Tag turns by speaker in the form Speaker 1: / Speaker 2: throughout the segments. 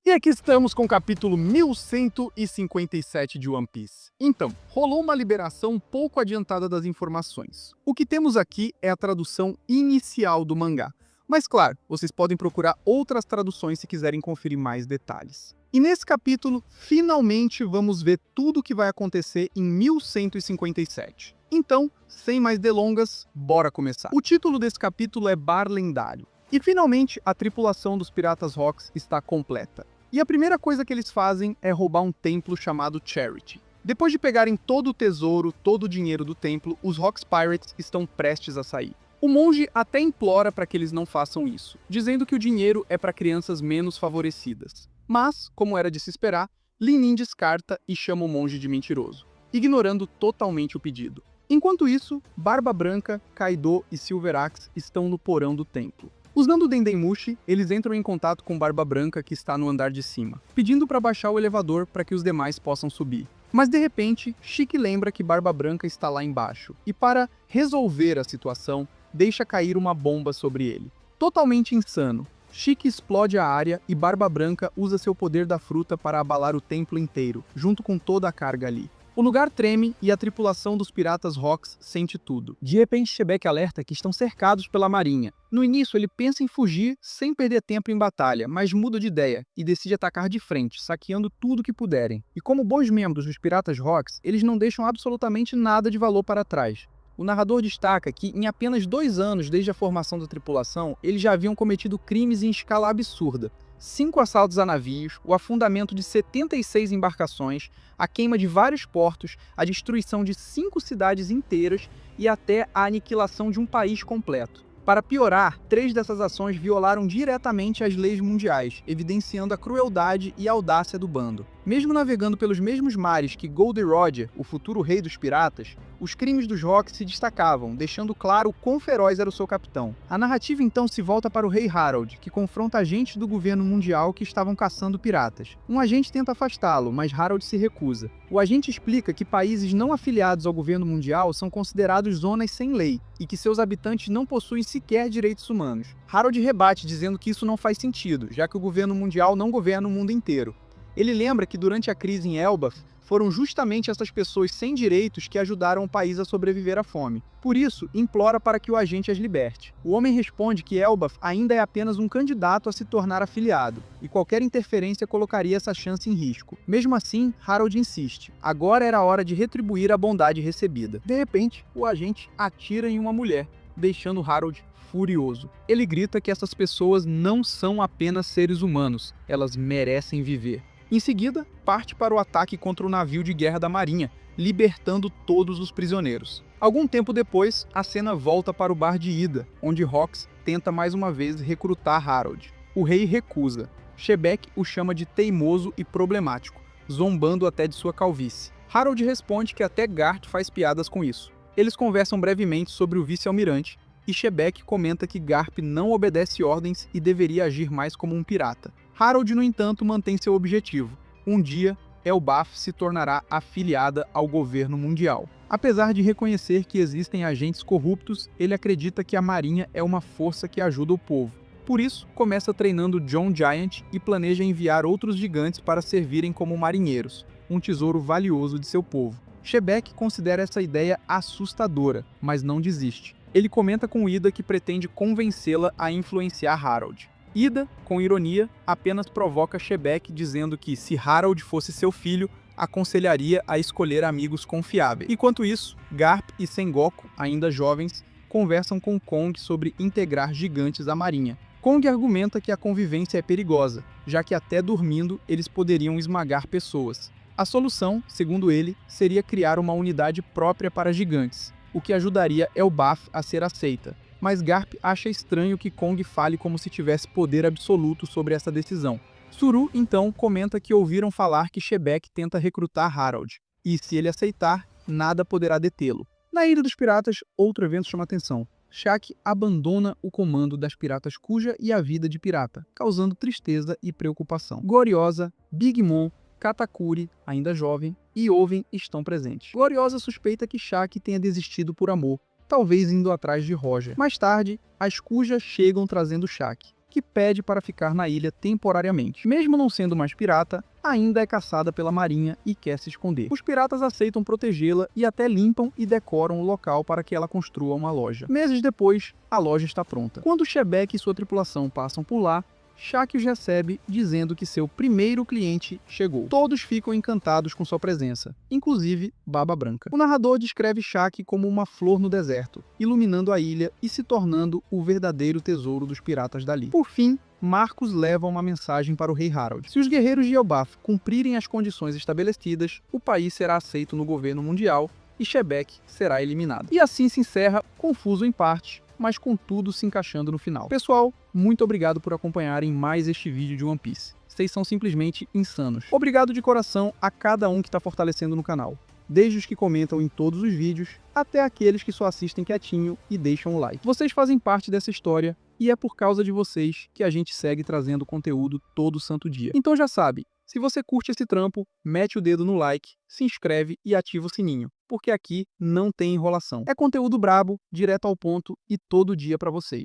Speaker 1: E aqui estamos com o capítulo 1157 de One Piece. Então, rolou uma liberação um pouco adiantada das informações. O que temos aqui é a tradução inicial do mangá. Mas claro, vocês podem procurar outras traduções se quiserem conferir mais detalhes. E nesse capítulo, finalmente vamos ver tudo o que vai acontecer em 1157. Então, sem mais delongas, bora começar. O título desse capítulo é Bar Lendário. E finalmente, a tripulação dos Piratas Rocks está completa. E a primeira coisa que eles fazem é roubar um templo chamado Charity. Depois de pegarem todo o tesouro, todo o dinheiro do templo, os Rocks Pirates estão prestes a sair. O monge até implora para que eles não façam isso, dizendo que o dinheiro é para crianças menos favorecidas. Mas, como era de se esperar, Lin descarta e chama o monge de mentiroso, ignorando totalmente o pedido. Enquanto isso, Barba Branca, Kaido e Silver Axe estão no porão do templo. Usando o Dendemushi, eles entram em contato com Barba Branca, que está no andar de cima, pedindo para baixar o elevador para que os demais possam subir. Mas de repente, Chique lembra que Barba Branca está lá embaixo, e para resolver a situação, deixa cair uma bomba sobre ele. Totalmente insano, Chique explode a área e Barba Branca usa seu poder da fruta para abalar o templo inteiro, junto com toda a carga ali. O lugar treme e a tripulação dos Piratas Rocks sente tudo. De repente, Xebec alerta que estão cercados pela marinha. No início, ele pensa em fugir sem perder tempo em batalha, mas muda de ideia e decide atacar de frente, saqueando tudo que puderem. E como bons membros dos Piratas Rocks, eles não deixam absolutamente nada de valor para trás. O narrador destaca que, em apenas 2 anos desde a formação da tripulação, eles já haviam cometido crimes em escala absurda. 5 assaltos a navios, o afundamento de 76 embarcações, a queima de vários portos, a destruição de 5 cidades inteiras e até a aniquilação de um país completo. Para piorar, 3 dessas ações violaram diretamente as leis mundiais, evidenciando a crueldade e audácia do bando. Mesmo navegando pelos mesmos mares que Gold Roger, o futuro rei dos piratas, os crimes dos Rocks se destacavam, deixando claro o quão feroz era o seu capitão. A narrativa então se volta para o rei Harold, que confronta agentes do governo mundial que estavam caçando piratas. Um agente tenta afastá-lo, mas Harold se recusa. O agente explica que países não afiliados ao governo mundial são considerados zonas sem lei, e que seus habitantes não possuem sequer direitos humanos. Harold rebate dizendo que isso não faz sentido, já que o governo mundial não governa o mundo inteiro. Ele lembra que durante a crise em Elbaf, foram justamente essas pessoas sem direitos que ajudaram o país a sobreviver à fome. Por isso, implora para que o agente as liberte. O homem responde que Elbaf ainda é apenas um candidato a se tornar afiliado, e qualquer interferência colocaria essa chance em risco. Mesmo assim, Harold insiste. Agora era a hora de retribuir a bondade recebida. De repente, o agente atira em uma mulher, deixando Harold furioso. Ele grita que essas pessoas não são apenas seres humanos, elas merecem viver. Em seguida, parte para o ataque contra o navio de guerra da marinha, libertando todos os prisioneiros. Algum tempo depois, a cena volta para o bar de Ida, onde Rox tenta mais uma vez recrutar Harold. O rei recusa. Xebec o chama de teimoso e problemático, zombando até de sua calvície. Harold responde que até Garp faz piadas com isso. Eles conversam brevemente sobre o vice-almirante, e Xebec comenta que Garp não obedece ordens e deveria agir mais como um pirata. Harold, no entanto, mantém seu objetivo. Um dia, Elbaf se tornará afiliada ao governo mundial. Apesar de reconhecer que existem agentes corruptos, ele acredita que a marinha é uma força que ajuda o povo. Por isso, começa treinando John Giant e planeja enviar outros gigantes para servirem como marinheiros, um tesouro valioso de seu povo. Xebec considera essa ideia assustadora, mas não desiste. Ele comenta com Ida que pretende convencê-la a influenciar Harold. Ida, com ironia, apenas provoca Xebec dizendo que, se Harold fosse seu filho, aconselharia a escolher amigos confiáveis. Enquanto isso, Garp e Sengoku, ainda jovens, conversam com Kong sobre integrar gigantes à marinha. Kong argumenta que a convivência é perigosa, já que até dormindo eles poderiam esmagar pessoas. A solução, segundo ele, seria criar uma unidade própria para gigantes, o que ajudaria Elbaf a ser aceita. Mas Garp acha estranho que Kong fale como se tivesse poder absoluto sobre essa decisão. Suru, então, comenta que ouviram falar que Xebec tenta recrutar Harold, e se ele aceitar, nada poderá detê-lo. Na Ilha dos Piratas, outro evento chama atenção. Shaq abandona o comando das piratas Kuja e a vida de pirata, causando tristeza e preocupação. Gloriosa, Big Mom, Katakuri, ainda jovem, e Oven estão presentes. Gloriosa suspeita que Shaq tenha desistido por amor, talvez indo atrás de Roger. Mais tarde, as Kuja chegam trazendo Shaq. que pede para ficar na ilha temporariamente. Mesmo não sendo mais pirata, ainda é caçada pela marinha e quer se esconder. Os piratas aceitam protegê-la e até limpam e decoram o local para que ela construa uma loja. Meses depois, a loja está pronta. Quando Shebek e sua tripulação passam por lá, Shaq os recebe dizendo que seu primeiro cliente chegou. Todos ficam encantados com sua presença, inclusive Barba Branca. O narrador descreve Shaq como uma flor no deserto, iluminando a ilha e se tornando o verdadeiro tesouro dos piratas dali. Por fim, Marcos leva uma mensagem para o rei Harold. Se os guerreiros de Elbaf cumprirem as condições estabelecidas, o país será aceito no governo mundial e Shebek será eliminado. E assim se encerra, confuso em parte, mas contudo se encaixando no final. Pessoal, muito obrigado por acompanharem mais este vídeo de One Piece. Vocês são simplesmente insanos. Obrigado de coração a cada um que está fortalecendo no canal. Desde os que comentam em todos os vídeos, até aqueles que só assistem quietinho e deixam o like. Vocês fazem parte dessa história e é por causa de vocês que a gente segue trazendo conteúdo todo santo dia. Então já sabe, se você curte esse trampo, mete o dedo no like, se inscreve e ativa o sininho, porque aqui não tem enrolação. É conteúdo brabo, direto ao ponto e todo dia pra vocês.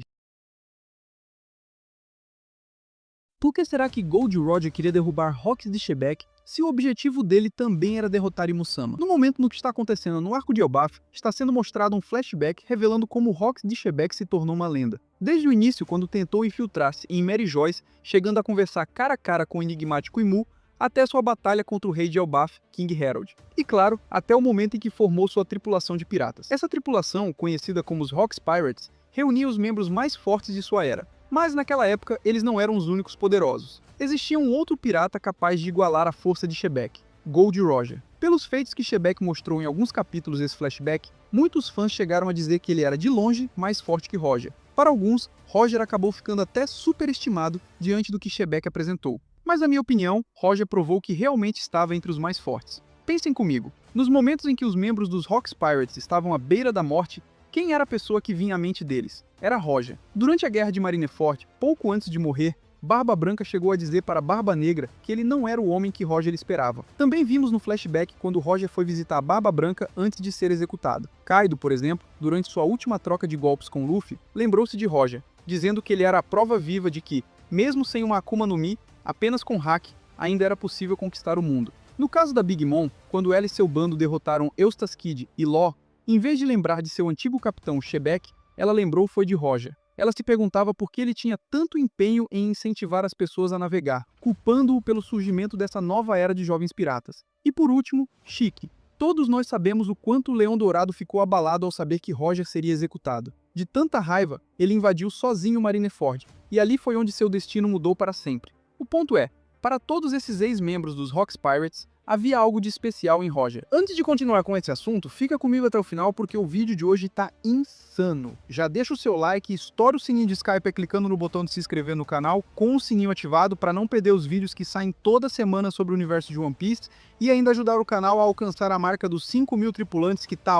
Speaker 1: Por que será que Gold Roger queria derrubar Rox de Shebek se o objetivo dele também era derrotar Imusama? No momento no que está acontecendo no arco de Elbaf, está sendo mostrado um flashback revelando como Rox de Shebek se tornou uma lenda. Desde o início, quando tentou infiltrar-se em Mary Joyce, chegando a conversar cara a cara com o enigmático Imu, até sua batalha contra o rei de Elbaf, King Harold. E claro, até o momento em que formou sua tripulação de piratas. Essa tripulação, conhecida como os Rox Pirates, reunia os membros mais fortes de sua era. Mas naquela época, eles não eram os únicos poderosos. Existia um outro pirata capaz de igualar a força de Shebek, Gold Roger. Pelos feitos que Shebek mostrou em alguns capítulos desse flashback, muitos fãs chegaram a dizer que ele era de longe mais forte que Roger. Para alguns, Roger acabou ficando até superestimado diante do que Shebek apresentou. Mas na minha opinião, Roger provou que realmente estava entre os mais fortes. Pensem comigo, nos momentos em que os membros dos Rox Pirates estavam à beira da morte, quem era a pessoa que vinha à mente deles? Era Roger. Durante a Guerra de Marineford, pouco antes de morrer, Barba Branca chegou a dizer para Barba Negra que ele não era o homem que Roger esperava. Também vimos no flashback quando Roger foi visitar Barba Branca antes de ser executado. Kaido, por exemplo, durante sua última troca de golpes com Luffy, lembrou-se de Roger, dizendo que ele era a prova viva de que, mesmo sem uma Akuma no Mi, apenas com hack, ainda era possível conquistar o mundo. No caso da Big Mom, quando ela e seu bando derrotaram Eustace Kid e Law, em vez de lembrar de seu antigo capitão Shebek, ela lembrou foi de Roger. Ela se perguntava por que ele tinha tanto empenho em incentivar as pessoas a navegar, culpando-o pelo surgimento dessa nova era de jovens piratas. E por último, Chique. Todos nós sabemos o quanto o Leão Dourado ficou abalado ao saber que Roger seria executado. De tanta raiva, ele invadiu sozinho Marineford, e ali foi onde seu destino mudou para sempre. O ponto é, para todos esses ex-membros dos Rox Pirates, havia algo de especial em Roger. Antes de continuar com esse assunto, fica comigo até o final porque o vídeo de hoje tá insano. Já deixa o seu like e estoura o sininho de Skype clicando no botão de se inscrever no canal com o sininho ativado para não perder os vídeos que saem toda semana sobre o universo de One Piece e ainda ajudar o canal a alcançar a marca dos 5.000 tripulantes que tá,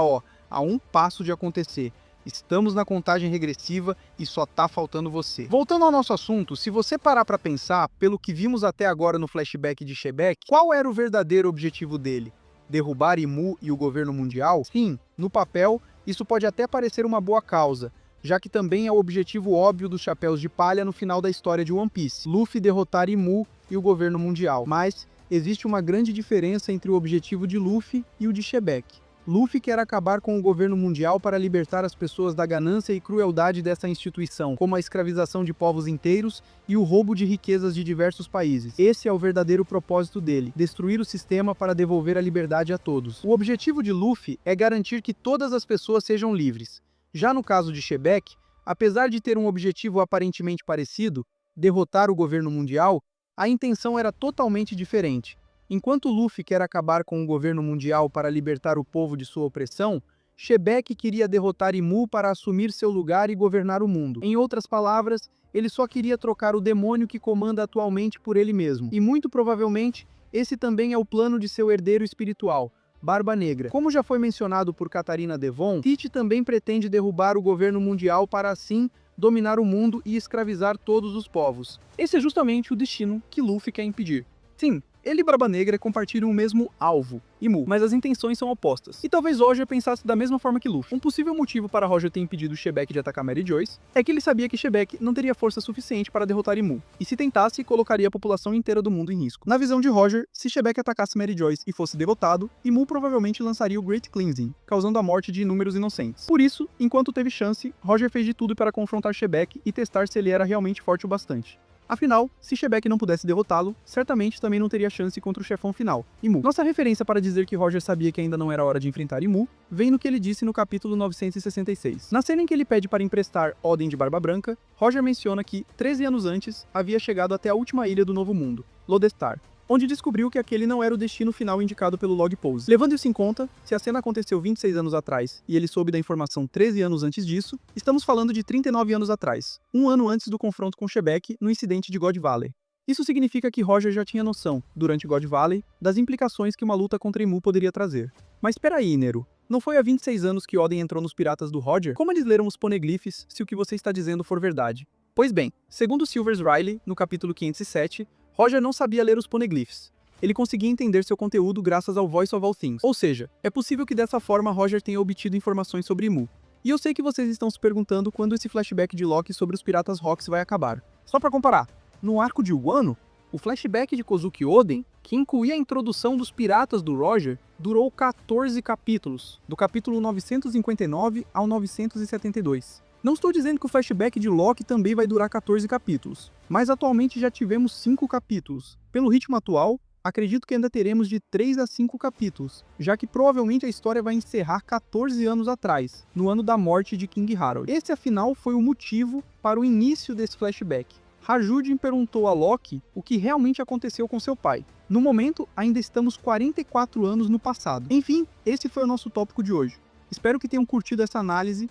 Speaker 1: a um passo de acontecer. Estamos na contagem regressiva e só tá faltando você. Voltando ao nosso assunto, se você parar pra pensar, pelo que vimos até agora no flashback de Shebek, qual era o verdadeiro objetivo dele? Derrubar Imu e o governo mundial? Sim, no papel, isso pode até parecer uma boa causa, já que também é o objetivo óbvio dos Chapéus de Palha no final da história de One Piece. Luffy derrotar Imu e o governo mundial. Mas existe uma grande diferença entre o objetivo de Luffy e o de Shebek. Luffy quer acabar com o governo mundial para libertar as pessoas da ganância e crueldade dessa instituição, como a escravização de povos inteiros e o roubo de riquezas de diversos países. Esse é o verdadeiro propósito dele, destruir o sistema para devolver a liberdade a todos. O objetivo de Luffy é garantir que todas as pessoas sejam livres. Já no caso de Shebek, apesar de ter um objetivo aparentemente parecido, derrotar o governo mundial, a intenção era totalmente diferente. Enquanto Luffy quer acabar com o governo mundial para libertar o povo de sua opressão, Shebek queria derrotar Imu para assumir seu lugar e governar o mundo. Em outras palavras, ele só queria trocar o demônio que comanda atualmente por ele mesmo. E muito provavelmente, esse também é o plano de seu herdeiro espiritual, Barba Negra. Como já foi mencionado por Catarina Devon, Tite também pretende derrubar o governo mundial para assim dominar o mundo e escravizar todos os povos. Esse é justamente o destino que Luffy quer impedir. Sim, Ele e Barba Negra compartilham o mesmo alvo, Imu, mas as intenções são opostas. E talvez Roger pensasse da mesma forma que Luffy. Um possível motivo para Roger ter impedido Shebeck de atacar Mary Joyce é que ele sabia que Shebeck não teria força suficiente para derrotar Imu, e se tentasse, colocaria a população inteira do mundo em risco. Na visão de Roger, se Shebeck atacasse Mary Joyce e fosse derrotado, Imu provavelmente lançaria o Great Cleansing, causando a morte de inúmeros inocentes. Por isso, enquanto teve chance, Roger fez de tudo para confrontar Shebeck e testar se ele era realmente forte o bastante. Afinal, se Shebeck não pudesse derrotá-lo, certamente também não teria chance contra o chefão final, Imu. Nossa referência para dizer que Roger sabia que ainda não era hora de enfrentar Imu vem no que ele disse no capítulo 966. Na cena em que ele pede para emprestar Oden de Barba Branca, Roger menciona que, 13 anos antes, havia chegado até a última ilha do Novo Mundo, Lodestar, onde descobriu que aquele não era o destino final indicado pelo Log Pose. Levando isso em conta, se a cena aconteceu 26 anos atrás e ele soube da informação 13 anos antes disso, estamos falando de 39 anos atrás, um ano antes do confronto com Shebeck no incidente de God Valley. Isso significa que Roger já tinha noção, durante God Valley, das implicações que uma luta contra Imu poderia trazer. Mas peraí, Nero, não foi há 26 anos que Oden entrou nos piratas do Roger? Como eles leram os poneglyphs se o que você está dizendo for verdade? Pois bem, segundo Silvers Riley, no capítulo 507, Roger não sabia ler os poneglyphs. Ele conseguia entender seu conteúdo graças ao Voice of All Things. Ou seja, é possível que dessa forma Roger tenha obtido informações sobre Imu. E eu sei que vocês estão se perguntando quando esse flashback de Loki sobre os Piratas Rocks vai acabar. Só pra comparar, no arco de Wano, o flashback de Kozuki Oden, que incluía a introdução dos piratas do Roger, durou 14 capítulos, do capítulo 959 ao 972. Não estou dizendo que o flashback de Loki também vai durar 14 capítulos, mas atualmente já tivemos 5 capítulos. Pelo ritmo atual, acredito que ainda teremos de 3 a 5 capítulos, já que provavelmente a história vai encerrar 14 anos atrás, no ano da morte de King Harold. Esse afinal foi o motivo para o início desse flashback. Rajuden perguntou a Loki o que realmente aconteceu com seu pai. No momento, ainda estamos 44 anos no passado. Enfim, esse foi o nosso tópico de hoje. Espero que tenham curtido essa análise